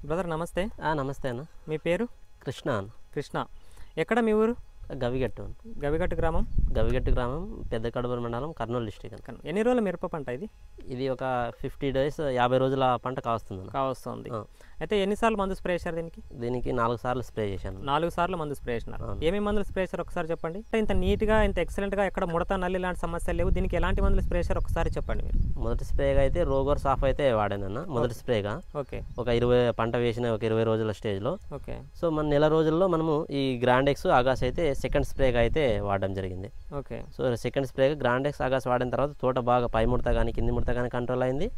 Brother నమస్తే. నమస్తే అన్న. మీ పేరు? కృష్ణ అన్న. కృష్ణ. ఎక్కడ మీ ఊరు? గవిగట్టు. గవిగట్టు గ్రామం. గవిగట్టు గ్రామం, పెద్ద కడబూరు మండలం, కర్నూలు డిస్ట్రిక్ట్ అన్న. ఎన్ని రోజుల మిరప పంట ఇది? ఇది ఒక 50 days 50 రోజుల పంట కావస్తుంది. అయితే ఎన్నిసార్లు మందు స్ప్రే చేశారు దీనికి? దీనికి 4 సార్లు స్ప్రే చేశాను. 4 సార్లు మందు స్ప్రే చేసినారు. ఏమేమి మందులు స్ప్రే చేశారు ఒకసారి చెప్పండి. ఇంత నీట్గా ఇంత ఎక్సలెంట్గా ఎక్కడ ముడత నల్లి లాంటి సమస్యలు లేవు. దీనికి ఎలాంటి మందులు స్ప్రే చేశారు ఒకసారి చెప్పండి మీరు. మొదటి స్ప్రేగా అయితే రోగోర్ సాఫ్ అయితే వాడానన్న. మొదటి స్ప్రేగా ఓకే. ఒక 20 పంట వేసిన ఒక 20 రోజుల స్టేజ్లో. ఓకే. సో మన నెల రోజుల్లో మనము ఈ గ్రాండెక్స్ ఆగాస్ అయితే సెకండ్ స్ప్రేగా అయితే వాడడం జరిగింది. ఓకే. సో సెకండ్ స్ప్రేగా గ్రాండెక్స్ ఆగాస్ వాడిన తర్వాత తోట బాగా పై ముడత కానీ కింది ముడత కానీ కంట్రోల్ అయింది.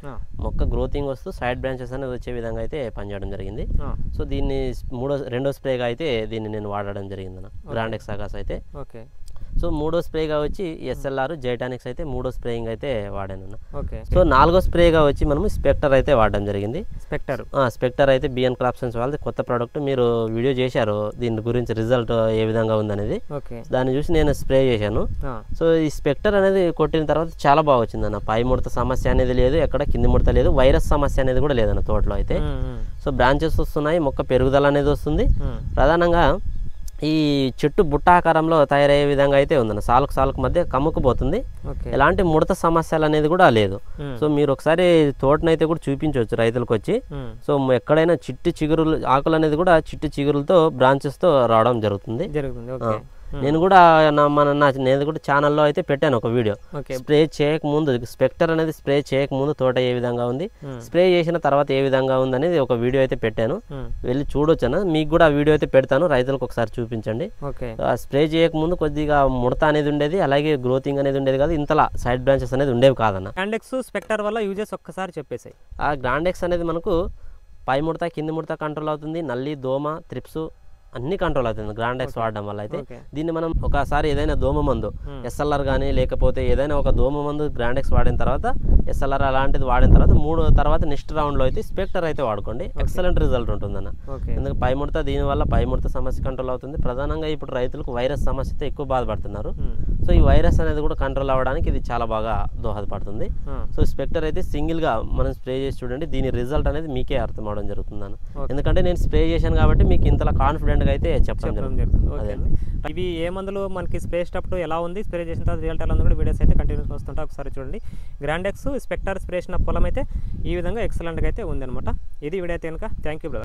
మొక్క గ్రోతింగ్ వస్తూ సైడ్ బ్రాంచెస్ అనేది వచ్చే విధంగా అయితే పనిచేయడం జరిగింది. సో దీన్ని రెండో స్ప్రేగా అయితే దీన్ని నేను వాడడం జరిగింది అన్న, గ్రాండెక్స్ ఆగాస్ అయితే. ఓకే. సో మూడో స్ప్రేగా వచ్చి SLR జైటానిక్స్ అయితే మూడో స్ప్రేయింగ్ అయితే వాడాను అన్న. ఓకే. సో నాలుగో స్ప్రేగా వచ్చి మనము స్పెక్టర్ అయితే వాడడం జరిగింది. స్పెక్టర్ అయితే బిఎన్ క్రాప్ సైన్స్ వాళ్ళది కొత్త ప్రోడక్ట్. మీరు వీడియో చేశారు దీని గురించి, రిజల్ట్ ఏ విధంగా ఉందనేది. దాన్ని చూసి నేను స్ప్రే చేశాను. సో ఈ స్పెక్టర్ అనేది కొట్టిన తర్వాత చాలా బాగా వచ్చిందన్న. పై ముడత సమస్య అనేది లేదు, ఎక్కడ కింది ముడత లేదు, వైరస్ సమస్య అనేది కూడా లేదన్న తోటలో అయితే. సో బ్రాంచెస్ వస్తున్నాయి, మొక్క పెరుగుదల అనేది వస్తుంది. ప్రధానంగా ఈ చెట్టు బుట్టాకారంలో తయారయ్యే విధంగా అయితే ఉందన్న. సాలుకు మధ్య కమ్ముకుపోతుంది, ఎలాంటి ముడత సమస్యలు అనేది కూడా లేదు. సో మీరు ఒకసారి తోటనైతే కూడా చూపించవచ్చు రైతులకు వచ్చి. సో ఎక్కడైనా చిట్టి చిగురులు, ఆకులు అనేది కూడా చిట్టి చిగురులతో బ్రాంచెస్తో రావడం జరుగుతుంది. నేను కూడా నేను కూడా ఛానల్లో అయితే పెట్టాను ఒక వీడియో. స్ప్రే చేయకముందు, స్పెక్టర్ అనేది స్ప్రే చేయకముందు తోట ఏ విధంగా ఉంది, స్ప్రే చేసిన తర్వాత ఏ విధంగా ఉంది అనేది ఒక వీడియో అయితే పెట్టాను. వెళ్ళి చూడొచ్చు. మీకు కూడా ఆ వీడియో అయితే పెడతాను, రైతులకు ఒకసారి చూపించండి. స్ప్రే చేయకముందు కొద్దిగా ముడత అనేది ఉండేది, అలాగే గ్రోతింగ్ అనేది ఉండేది కాదు, ఇంతలా సైడ్ బ్రాంచెస్ అనేది ఉండేవి కాదన్న. గ్రాండెక్స్ స్పెక్టర్ వల్ల యూజెస్ ఒక్కసారి చెప్పేసాయి. ఆ గ్రాండెక్స్ అనేది మనకు పై ముడత కింది ముడత కంట్రోల్ అవుతుంది, నల్లి, దోమ, త్రిప్స్ అన్ని కంట్రోల్ అవుతుంది గ్రాండెక్స్ వాడడం వల్ల అయితే. దీన్ని మనం ఒకసారి ఏదైనా దోమ మందు SLR కానీ లేకపోతే ఏదైనా ఒక దోమ మందు గ్రాండెక్స్ వాడిన తర్వాత, SLR అలాంటిది వాడిన తర్వాత నెక్స్ట్ రౌండ్లో అయితే స్పెక్టర్ అయితే వాడుకోండి. ఎక్సలెంట్ రిజల్ట్ ఉంటుందన్న. ఎందుకంటే పై ముడత, దీనివల్ల పై ముడత సమస్య కంట్రోల్ అవుతుంది. ప్రధానంగా ఇప్పుడు రైతులకు వైరస్ సమస్యతో ఎక్కువ బాధపడుతున్నారు. సో ఈ వైరస్ అనేది కూడా కంట్రోల్ అవ్వడానికి ఇది చాలా బాగా దోహదపడుతుంది. సో స్పెక్టర్ అయితే సింగిల్గా మనం స్ప్రే చేసి చూడండి, దీని రిజల్ట్ అనేది మీకే అర్థం అవడం జరుగుతుందన్న. ఎందుకంటే నేను స్ప్రే చేశాను కాబట్టి మీకు ఇంతలా కాన్ఫిడెంట్ అయితే చెప్పడం జరుగుతుంది. ఇవి ఏ మందులు మనకి స్ప్రే చేసేటప్పుడు ఎలా ఉంది, స్ప్రే చేసిన తర్వాత రిజల్ట్ ఎలా ఉంది కూడా వీడియోస్ అయితే కంటిన్యూస్ వస్తుంటాయి, ఒకసారి చూడండి. గ్రాండెక్స్ స్పెక్టర్ స్ప్రే చేసిన పొలం అయితే ఈ విధంగా ఎక్సలెంట్గా అయితే ఉంది అనమాట. ఇది వీడియో అయితే కనుక. Thank you brother.